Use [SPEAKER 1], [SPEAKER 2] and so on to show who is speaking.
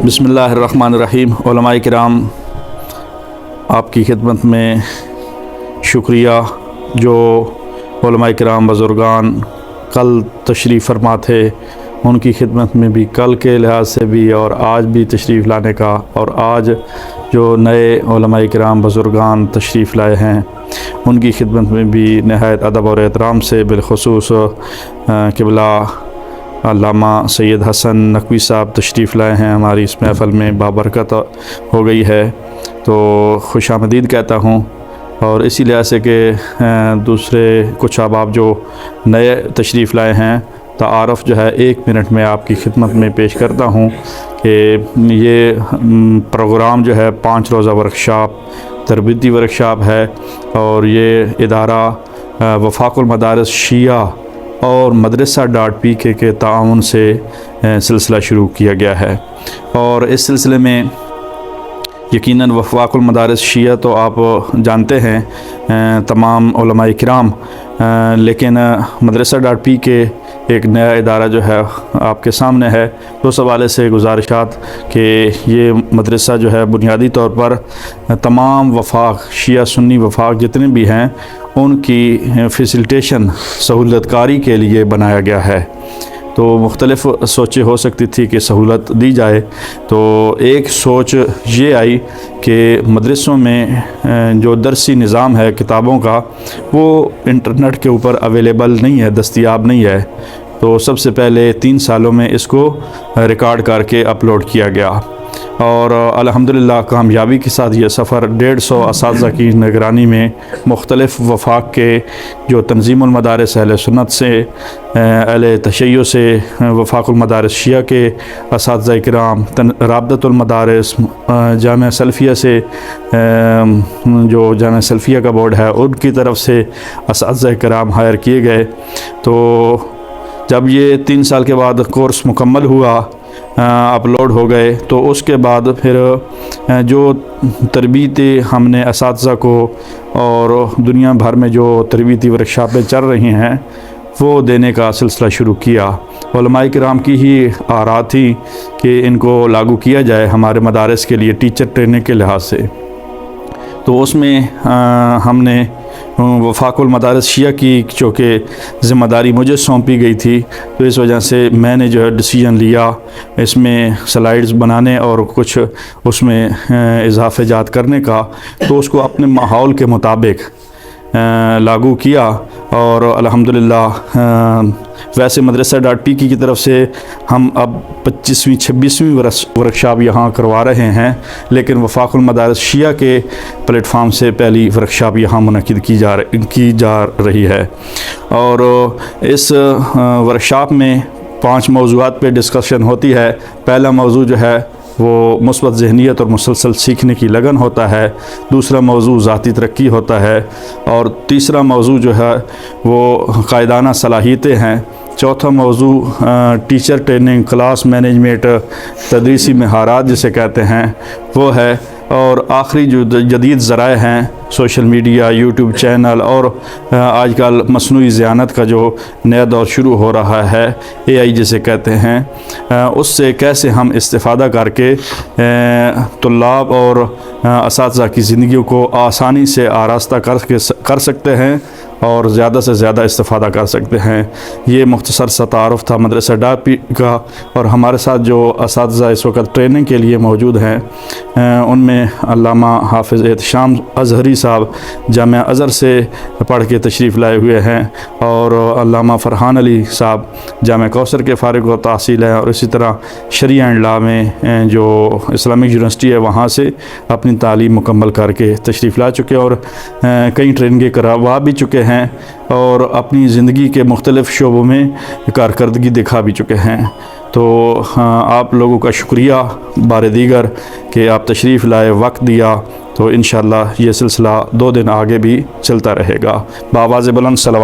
[SPEAKER 1] بسم اللہ الرحمن الرحیم۔ علماء کرام، آپ کی خدمت میں شکریہ جو علماء کرام بزرگان کل تشریف فرما تھے، ان کی خدمت میں بھی کل کے لحاظ سے بھی اور آج بھی تشریف لانے کا، اور آج جو نئے علماء کرام بزرگان تشریف لائے ہیں ان کی خدمت میں بھی نہایت ادب اور احترام سے، بالخصوص قبلہ علامہ سید حسن نقوی صاحب تشریف لائے ہیں، ہماری اس محفل میں بابرکت ہو گئی ہے، تو خوش آمدید کہتا ہوں۔ اور اسی لحاظ سے کہ دوسرے کچھ احباب جو نئے تشریف لائے ہیں، تعارف جو ہے 1 منٹ میں آپ کی خدمت میں پیش کرتا ہوں کہ یہ پروگرام جو ہے 5 روزہ ورکشاپ، تربیتی ورکشاپ ہے، اور یہ ادارہ وفاق المدارس شیعہ اور مدرسہ.pk کے تعاون سے سلسلہ شروع کیا گیا ہے، اور اس سلسلے میں یقیناً وفاق المدارس شیعہ تو آپ جانتے ہیں تمام علماء کرام، لیکن مدرسہ.pk ایک نیا ادارہ جو ہے آپ کے سامنے ہے۔ تو اس حوالے سے گزارشات کہ یہ مدرسہ جو ہے بنیادی طور پر تمام وفاق شیعہ سنی وفاق جتنے بھی ہیں ان کی فیسیلیٹیشن سہولت کاری کے لیے بنایا گیا ہے۔ تو مختلف سوچیں ہو سکتی تھی کہ سہولت دی جائے، تو ایک سوچ یہ آئی کہ مدرسوں میں جو درسی نظام ہے کتابوں کا وہ انٹرنیٹ کے اوپر اویلیبل نہیں ہے، دستیاب نہیں ہے، تو سب سے پہلے 3 سالوں میں اس کو ریکارڈ کر کے اپلوڈ کیا گیا، اور الحمدللہ کامیابی کے ساتھ یہ سفر 150 اساتذہ کی نگرانی میں مختلف وفاق کے جو تنظیم المدارس اہل سنت سے، اہل تشیع سے، وفاق المدارس شیعہ کے اساتذہ کرام، رابطۃ المدارس، جامعہ سلفیہ سے جو جامعہ سلفیہ کا بورڈ ہے ان کی طرف سے اساتذہ کرام ہائر کیے گئے۔ تو جب یہ 3 سال کے بعد کورس مکمل ہوا، اپلوڈ ہو گئے، تو اس کے بعد پھر جو تربیتی ہم نے اساتذہ کو اور دنیا بھر میں جو تربیتی ورکشاپیں چل رہی ہیں وہ دینے کا سلسلہ شروع کیا۔ علماء کرام کی ہی آراء تھی کہ ان کو لاگو کیا جائے ہمارے مدارس کے لیے ٹیچر ٹریننگ کے لحاظ سے، تو اس میں ہم نے وفاق المدارس شیعہ کی چونکہ ذمہ داری مجھے سونپی گئی تھی، تو اس وجہ سے میں نے جو ہے ڈیسیجن لیا اس میں سلائیڈز بنانے اور کچھ اس میں اضافے جات کرنے کا، تو اس کو اپنے ماحول کے مطابق لاگو کیا، اور الحمدللہ ویسے مدرسہ.pk کی طرف سے ہم اب 25ویں 26ویں ورکشاپ یہاں کروا رہے ہیں، لیکن وفاق المدارس شیعہ کے پلیٹ فارم سے پہلی ورکشاپ یہاں منعقد کی جا رہی ہے، اور اس ورکشاپ میں 5 موضوعات پہ ڈسکشن ہوتی ہے۔ پہلا موضوع جو ہے وہ مثبت ذہنیت اور مسلسل سیکھنے کی لگن ہوتا ہے، دوسرا موضوع ذاتی ترقی ہوتا ہے، اور تیسرا موضوع جو ہے وہ قائدانہ صلاحیتیں ہیں، چوتھا موضوع ٹیچر ٹریننگ، کلاس مینجمنٹ، تدریسی مہارات جسے کہتے ہیں وہ ہے، اور آخری جو جدید ذرائع ہیں سوشل میڈیا، یوٹیوب چینل، اور آج کل مصنوعی ذہانت کا جو نیا دور شروع ہو رہا ہے AI جسے کہتے ہیں، اس سے کیسے ہم استفادہ کر کے طلاب اور اساتذہ کی زندگیوں کو آسانی سے آراستہ کر سکتے ہیں اور زیادہ سے زیادہ استفادہ کر سکتے ہیں۔ یہ مختصر سا تعارف تھا مدرسہ.pk کا، اور ہمارے ساتھ جو اساتذہ اس وقت ٹریننگ کے لیے موجود ہیں ان میں علامہ حافظ احتشام اظہری صاحب جامعہ ازہر سے پڑھ کے تشریف لائے ہوئے ہیں، اور علامہ فرحان علی صاحب جامعہ کوثر کے فارغ و تحصیل ہیں، اور اسی طرح شریعہ اینڈ لا میں جو اسلامک یونیورسٹی ہے وہاں سے اپنی تعلیم مکمل کر کے تشریف لا چکے، اور کئی ٹریننگیں کروا بھی چکے ہیں، اور اپنی زندگی کے مختلف شعبوں میں کارکردگی دکھا بھی چکے ہیں۔ تو آپ لوگوں کا شکریہ بار دیگر کہ آپ تشریف لائے، وقت دیا، تو انشاءاللہ یہ سلسلہ 2 دن آگے بھی چلتا رہے گا۔ بآواز بلند صلوات۔